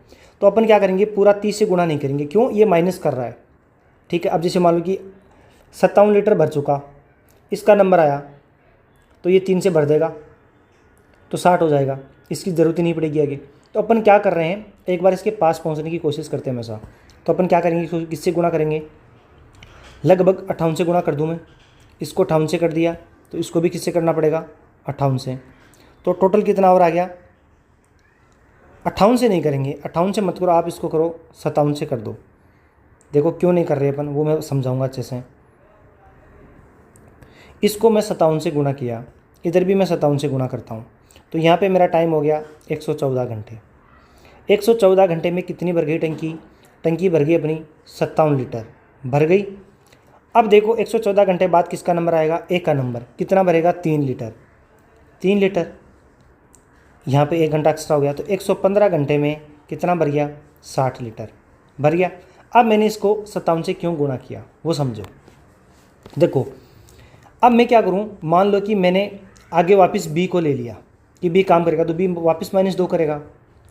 Speaker 1: तो अपन क्या करेंगे, पूरा 30 से गुणा नहीं करेंगे, क्यों, ये माइनस कर रहा है। ठीक है, अब जैसे मान लो कि 57 लीटर भर चुका, इसका नंबर आया तो ये 3 से भर देगा तो 60 हो जाएगा, इसकी ज़रूरत ही नहीं पड़ेगी आगे। तो अपन क्या कर रहे हैं, एक बार इसके पास पहुंचने की कोशिश करते हैं हमेशा। तो अपन क्या करेंगे, किससे गुणा करेंगे, लगभग 58 से गुणा कर दूं मैं, इसको 58 से कर दिया तो इसको भी किससे करना पड़ेगा, 58 से। तो टोटल कितना और आ गया, 58 से नहीं करेंगे, 58 से मत करो आप, इसको करो 57 से कर दो। देखो क्यों नहीं कर रहे अपन, वो मैं समझाऊंगा अच्छे से। इसको मैं 57 से गुणा किया, इधर भी मैं 57 से गुणा करता हूँ, तो यहाँ पे मेरा टाइम हो गया 114 घंटे। 114 घंटे में कितनी भर गई टंकी, टंकी भर गई अपनी 57 लीटर भर गई। अब देखो 114 घंटे बाद किसका नंबर आएगा, ए का नंबर, कितना भरेगा, 3 लीटर। 3 लीटर, यहाँ पे 1 घंटा एक्स्ट्रा हो गया, तो 115 घंटे में कितना भर गया, 60 लीटर भर गया। अब मैंने इसको 57 से क्यों गुणा किया वो समझो। देखो अब मैं क्या करूँ, मान लो कि मैंने आगे वापस बी को ले लिया कि बी काम करेगा, तो बी वापस -2 करेगा,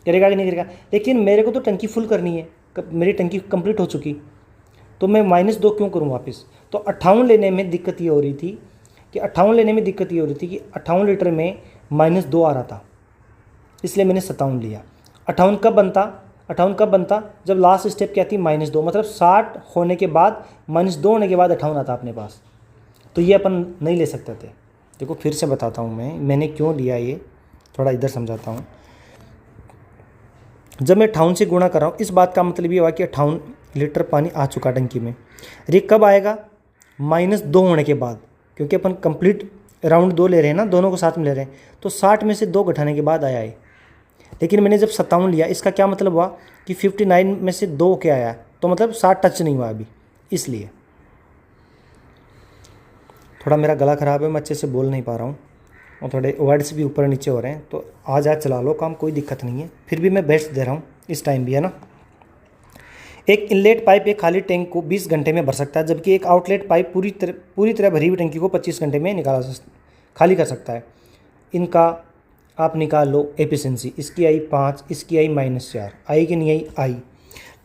Speaker 1: करेगा कि नहीं करेगा। लेकिन मेरे को तो टंकी फुल करनी है, मेरी टंकी कंप्लीट हो चुकी, तो मैं -2 क्यों करूँ वापस। तो 58 लेने में दिक्कत ये हो रही थी कि 58 लीटर में -2 आ रहा था, इसलिए मैंने 57 लिया। 58 कब बनता, जब लास्ट स्टेप क्या थी, -2, मतलब 60 होने के बाद -2 होने के बाद 58 आता अपने पास, तो ये अपन नहीं ले सकते थे। देखो फिर से बताता हूँ मैंने क्यों लिया, ये थोड़ा इधर समझाता हूँ। जब मैं 58 से गुणा कर रहा हूँ, इस बात का मतलब ये हुआ कि 58 लीटर पानी आ चुका टंकी में। ये कब आएगा, -2 होने के बाद, क्योंकि अपन कंप्लीट राउंड 2 ले रहे हैं ना, दोनों को साथ में ले रहे हैं, तो 60 में से 2 घटाने के बाद आया है। लेकिन मैंने जब 57 लिया, इसका क्या मतलब हुआ कि 59 में से 2 क्या आया, तो मतलब 60 टच नहीं हुआ अभी, इसलिए। थोड़ा मेरा गला ख़राब है, मैं अच्छे से बोल नहीं पा रहा हूँ और थोड़े वर्ड्स भी ऊपर नीचे हो रहे हैं, तो आज चला लो काम, कोई दिक्कत नहीं है, फिर भी मैं बेस्ट दे रहा हूँ इस टाइम भी, है ना। एक इनलेट पाइप एक खाली टैंक को 20 घंटे में भर सकता है, जबकि एक आउटलेट पाइप पूरी तरह भरी हुई टंकी को 25 घंटे में खाली कर सकता है। इनका आप निकाल लो एफिशिएंसी, इसकी आई 5, इसकी आई -4, आई कि नहीं आई।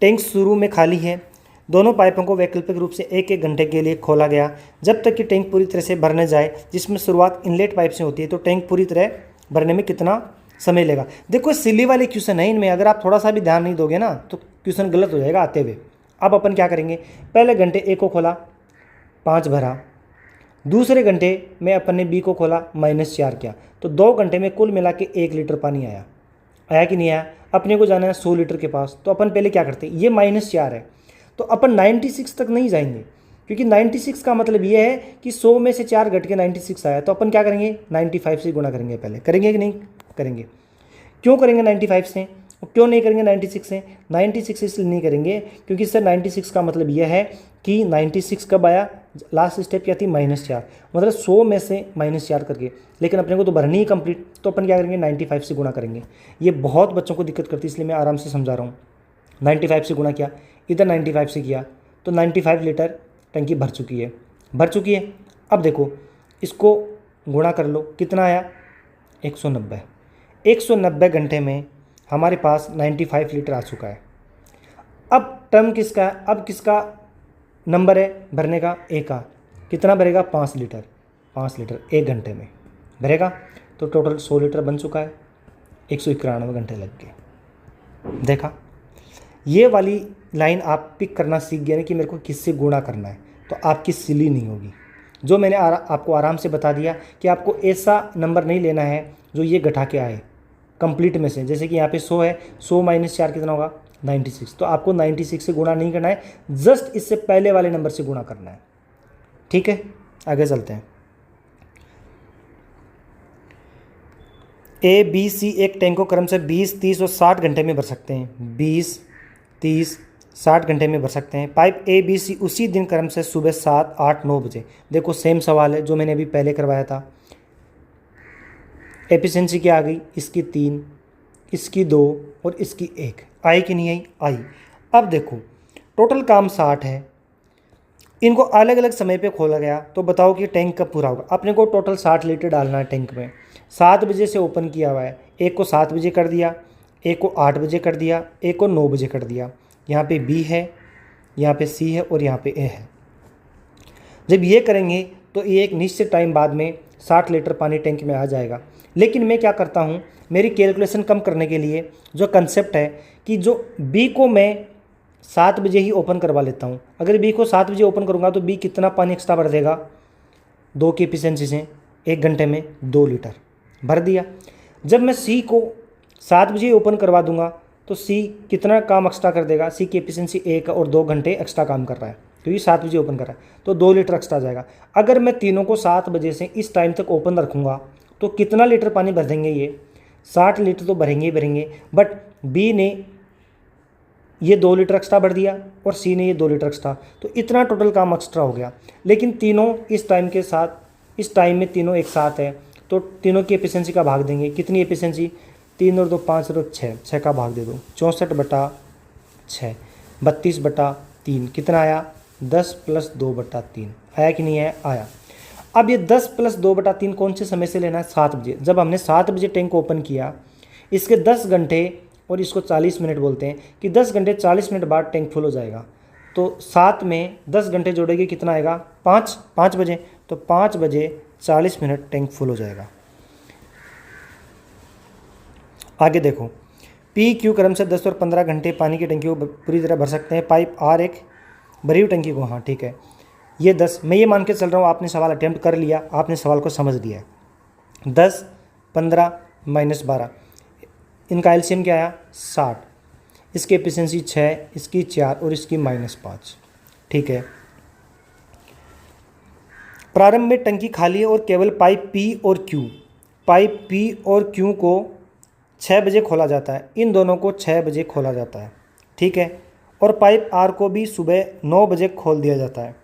Speaker 1: टैंक शुरू में खाली है, दोनों पाइपों को वैकल्पिक रूप से 1-1 घंटे के लिए खोला गया, जब तक कि टैंक पूरी तरह से भरने जाए, जिसमें शुरुआत इनलेट पाइप से होती है। तो टैंक पूरी तरह भरने में कितना समय लेगा। देखो सिली वाले क्वेश्चन है, इनमें अगर आप थोड़ा सा भी ध्यान नहीं दोगे ना तो क्वेश्चन गलत हो जाएगा आते हुए। अब अपन क्या करेंगे, पहले घंटे ए को खोला, 5 भरा, दूसरे घंटे में अपन ने बी को खोला, -4 किया, तो 2 घंटे में कुल मिला के 1 लीटर पानी आया कि नहीं आया। अपने को जाना है 100 लीटर के पास, तो अपन पहले क्या करते हैं, ये -4 है तो अपन 96 तक नहीं जाएंगे, क्योंकि 96 का मतलब ये है कि 100 में से 4 घट के 96 आया, तो अपन क्या करेंगे, 95 से गुणा करेंगे। पहले करेंगे कि नहीं करेंगे, क्यों करेंगे 95 से, क्यों नहीं करेंगे 96 से। 96 इसलिए नहीं करेंगे क्योंकि सर 96 का मतलब यह है कि 96 कब आया, लास्ट स्टेप क्या थी, -4, मतलब 100 में से -4 करके। लेकिन अपने को तो भरनी ही कंप्लीट, तो अपन क्या करेंगे 95 से गुणा करेंगे। ये बहुत बच्चों को दिक्कत करती है, इसलिए मैं आराम से समझा रहा हूँ। 95 से गुणा किया, इधर 95 से किया, तो 95 लीटर टंकी भर चुकी है। अब देखो इसको गुणा कर लो, कितना आया, 190। 190 घंटे में हमारे पास 95 लीटर आ चुका है। अब टर्म किसका है, अब किसका नंबर है भरने का, ए का, कितना भरेगा, 5 लीटर 1 घंटे में भरेगा, तो टोटल 100 लीटर बन चुका है। 191 घंटे लग गए। देखा, ये वाली लाइन आप पिक करना सीख गए ना कि मेरे को किससे गुणा करना है, तो आपकी सिली नहीं होगी। जो मैंने आपको आराम से बता दिया कि आपको ऐसा नंबर नहीं लेना है जो ये घटा के आए कंप्लीट में से। जैसे कि यहाँ पे 100 है, 100 - 4 कितना होगा, 96, तो आपको 96 से गुणा नहीं करना है, जस्ट इससे पहले वाले नंबर से गुणा करना है। ठीक है, आगे चलते हैं। ए बी सी एक टैंक को क्रम से 20, 30 और 60 घंटे में भर सकते हैं। 20, 30, 60 घंटे में भर सकते हैं। पाइप ए बी सी उसी दिन क्रम से सुबह 7, 8, 9 बजे। देखो सेम सवाल है जो मैंने अभी पहले करवाया था। एफिशिएंसी क्या आ गई, इसकी 3, इसकी 2 और इसकी 1। आई कि नहीं आई? आई। अब देखो टोटल काम 60 है, इनको अलग अलग समय पे खोला गया, तो बताओ कि टैंक कब पूरा होगा। अपने को टोटल 60 लीटर डालना है टैंक में। 7 बजे से ओपन किया हुआ है, एक को 7 बजे कर दिया, एक को 8 बजे कर दिया, एक को 9 बजे कर दिया। यहाँ पे बी है, यहाँ पे सी है और यहाँ पे ए है। जब ये करेंगे तो ये एक निश्चित टाइम बाद में 60 लीटर पानी टैंक में आ जाएगा। लेकिन मैं क्या करता हूँ, मेरी कैलकुलेशन कम करने के लिए जो कंसेप्ट है कि जो बी को मैं 7 बजे ही ओपन करवा लेता हूँ। अगर बी को 7 बजे ओपन करूँगा तो बी कितना पानी एक्स्ट्रा भर देगा, 2 की एफिशिएंसी से 1 घंटे में 2 लीटर भर दिया। जब मैं सी को 7 बजे ओपन करवा दूंगा तो सी कितना काम एक्स्ट्रा कर देगा, सी की एफिशिएंसी 1 और 2 घंटे एक्स्ट्रा काम कर रहा है क्योंकि 7 बजे ओपन कर रहा है, तो 2 लीटर एक्स्ट्रा जाएगा। अगर मैं तीनों को 7 बजे से इस टाइम तक ओपन रखूँगा तो कितना लीटर पानी भर देंगे, ये 60 लीटर तो भरेंगे ही भरेंगे। बट बी ने ये 2 लीटर एक्स्ट्रा भर दिया और सी ने ये 2 लीटर एक्स्ट्रा, तो इतना टोटल काम एक्स्ट्रा हो गया। लेकिन तीनों इस टाइम के साथ, इस टाइम में तीनों एक साथ है, तो तीनों की एफिशिएंसी का भाग देंगे। कितनी एफिशिएंसी, 3 और 2 5 और 6, 6 का भाग दे दो, 64/6, 32/3 कितना आया, 10 + 2/3 आया कि नहीं आया? आया। अब ये 10 + 2/3 कौन से समय से लेना है, 7 बजे। जब हमने 7 बजे टैंक ओपन किया, इसके 10 घंटे और इसको 40 मिनट बोलते हैं कि 10 घंटे 40 मिनट बाद टैंक फुल हो जाएगा। तो 7 में 10 घंटे जोड़ेंगे कितना आएगा, 5 बजे। तो 5 बजे 40 मिनट टैंक फुल हो जाएगा। आगे देखो, पी क्यू क्रम से 10 और 15 घंटे पानी की टंकी को पूरी तरह भर सकते हैं। पाइप आर एक भरी हुई टंकी को, हाँ ठीक है, ये 10, मैं ये मान के चल रहा हूँ आपने सवाल अटेम्प्ट कर लिया, आपने सवाल को समझ लिया है। 10, 15 - 12, इनका एलसीएम क्या आया, 60। इसकी एफिशिएंसी 6, इसकी 4 और इसकी -5, ठीक है। प्रारंभ में टंकी खाली है और केवल पाइप पी और क्यू को 6 बजे खोला जाता है। इन दोनों को 6 बजे खोला जाता है, ठीक है। और पाइप आर को भी सुबह 9 बजे खोल दिया जाता है।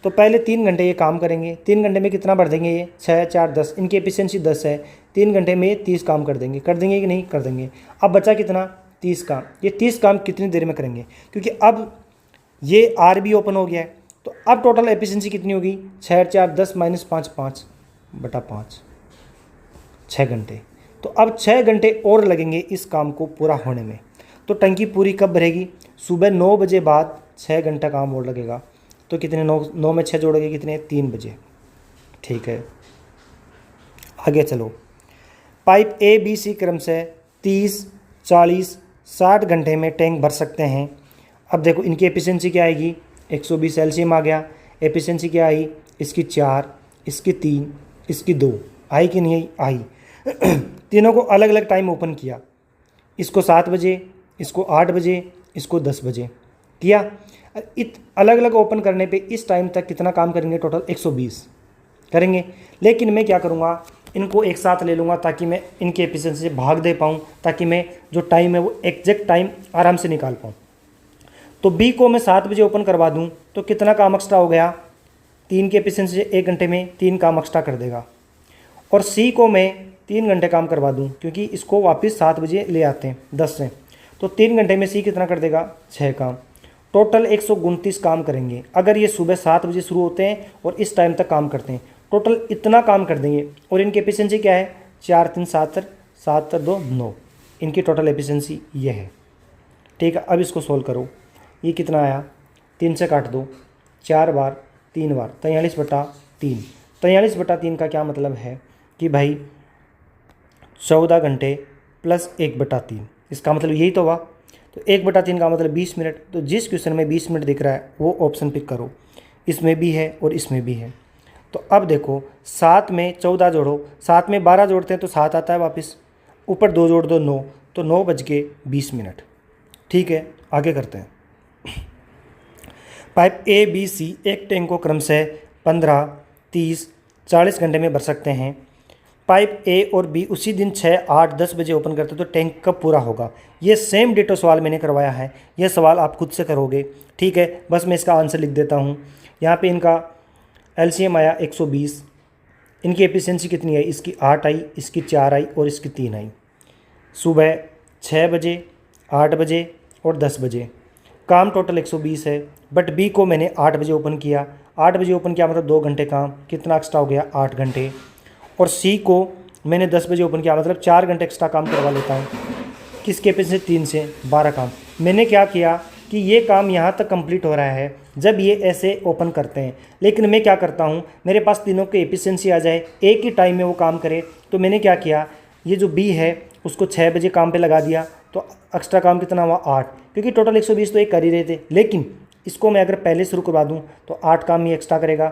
Speaker 1: तो पहले 3 घंटे ये काम करेंगे। 3 घंटे में कितना भर देंगे, ये 6, 4, 10, इनकी एफिशिएंसी 10 है। 3 घंटे में 30 काम कर देंगे कि नहीं कर देंगे। अब बचा कितना, 30 काम। ये 30 काम कितनी देर में करेंगे, क्योंकि अब ये आर भी ओपन हो गया है। तो अब टोटल एफिशिएंसी कितनी होगी, 6, 4, 10 - 5, 5/5, 6 घंटे। तो अब 6 घंटे और लगेंगे इस काम को पूरा होने में। तो टंकी पूरी कब भरेगी, सुबह 9 बजे बाद 6 घंटा काम और लगेगा। तो कितने, 9 में 6 जोड़ेंगे कितने, 3 बजे, ठीक है। आगे चलो, पाइप ए बी सी क्रम से 30, 40, 60 घंटे में टैंक भर सकते हैं। अब देखो इनकी एफिशिएंसी क्या आएगी, 120 एलसीएम आ गया। एफिशिएंसी क्या आई, इसकी 4, इसकी 3, इसकी 2, आई कि नहीं आई? तीनों को अलग अलग टाइम ओपन किया, इसको 7 बजे, इसको 8 बजे, इसको 10 बजे किया। अलग अलग ओपन करने पे इस टाइम तक कितना काम करेंगे, टोटल 120 करेंगे। लेकिन मैं क्या करूँगा, इनको एक साथ ले लूँगा ताकि मैं इनकी एफिशिएंसी से भाग दे पाऊँ, ताकि मैं जो टाइम है वो एग्जैक्ट टाइम आराम से निकाल पाऊँ। तो बी को मैं 7 बजे ओपन करवा दूँ तो कितना काम एक्स्ट्रा हो गया, 3 की एफिशिएंसी से 1 घंटे में 3 काम एक्स्ट्रा कर देगा। और सी को मैं 3 घंटे काम करवा दूँ क्योंकि इसको वापस 7 बजे ले आते हैं 10 से, तो 3 घंटे में सी कितना कर देगा, 6 काम। टोटल 129 काम करेंगे। अगर ये सुबह 7 बजे शुरू होते हैं और इस टाइम तक काम करते हैं, टोटल इतना काम कर देंगे। और इनकी एफिशिएंसी क्या है, 4, 3, 7, 7, 2, 9, इनकी टोटल एफिशिएंसी ये है, ठीक है। अब इसको सोल्व करो, ये कितना आया, 3 से काट दो, 4 बार 3 बार 43/3। 43/3 का क्या मतलब है कि भाई 14 घंटे + 1/3, इसका मतलब यही तो हुआ। तो 1/3 का मतलब 20 मिनट। तो जिस क्वेश्चन में 20 मिनट दिख रहा है वो ऑप्शन पिक करो, इसमें भी है और इसमें भी है। तो अब देखो 7 में 14 जोड़ो, 7 में 12 जोड़ते हैं तो 7 आता है वापस, ऊपर 2 जोड़ दो 9, तो 9:20, ठीक है। आगे करते हैं। पाइप ए बी सी एक टैंक को क्रम से 15, 30, 40 घंटे में भर सकते हैं। पाइप ए और बी उसी दिन 6, 8, 10 बजे ओपन करते तो टैंक कब पूरा होगा। ये सेम डिटो सवाल मैंने करवाया है, यह सवाल आप खुद से करोगे। ठीक है, बस मैं इसका आंसर लिख देता हूँ। यहाँ पे इनका एलसीएम आया 120। इनकी एफिशिएंसी कितनी आई, इसकी 8 आई, इसकी 4 आई और इसकी 3 आई। सुबह 6 बजे, 8 बजे और 10 बजे। काम टोटल 120 है, बट बी को मैंने 8 बजे ओपन किया। 8 बजे ओपन किया मतलब 2 घंटे काम, कितना एक्स्ट्रा हो गया, 8 घंटे। और सी को मैंने 10 बजे ओपन किया, मतलब 4 घंटे एक्स्ट्रा काम करवा लेता हूँ। किसके पे से, 3 से 12 काम। मैंने क्या किया कि ये काम यहाँ तक कंप्लीट हो रहा है जब ये ऐसे ओपन करते हैं, लेकिन मैं क्या करता हूँ, मेरे पास तीनों की एफिशिएंसी आ जाए, एक ही टाइम में वो काम करे। तो मैंने क्या किया, ये जो बी है उसको 6 बजे काम पे लगा दिया, तो एक्स्ट्रा काम कितना हुआ, 8, क्योंकि टोटल 120 तो एक कर ही रहे थे। लेकिन इसको मैं अगर पहले शुरू करवा दूँ तो 8 काम ही एक्स्ट्रा करेगा।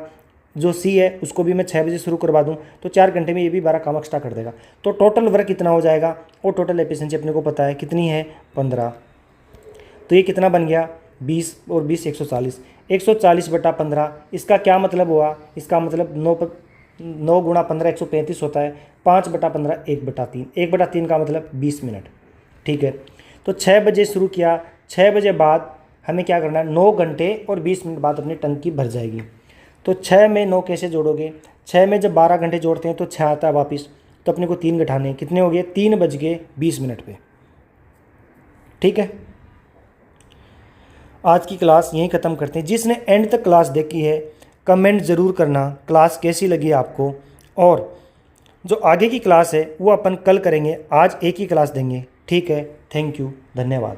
Speaker 1: जो सी है उसको भी मैं 6 बजे शुरू करवा दूं तो 4 घंटे में ये भी 12 काम एक्स्ट्रा कर देगा। तो टोटल वर्क कितना हो जाएगा, और टोटल एफिशिएंसी अपने को पता है कितनी है, 15। तो ये कितना बन गया, 20 और 20 140। 140/15। इसका क्या मतलब हुआ, इसका मतलब 9 गुणा 15 135 होता है। 5/15 1/3। 1/3 का मतलब 20 मिनट। ठीक है, तो 6 बजे शुरू किया, 6 बजे बाद हमें क्या करना है, 9 घंटे और 20 मिनट बाद अपनी टंकी भर जाएगी। तो 6 में 9 कैसे जोड़ोगे, 6 में जब 12 घंटे जोड़ते हैं तो 6 आता है वापस, तो अपने को 3 घटाने हैं, कितने हो गए, 3:20 पे। ठीक है, आज की क्लास यहीं ख़त्म करते हैं। जिसने एंड तक क्लास देखी है कमेंट ज़रूर करना क्लास कैसी लगी आपको, और जो आगे की क्लास है वो अपन कल करेंगे, आज एक ही क्लास देंगे। ठीक है, थैंक यू, धन्यवाद।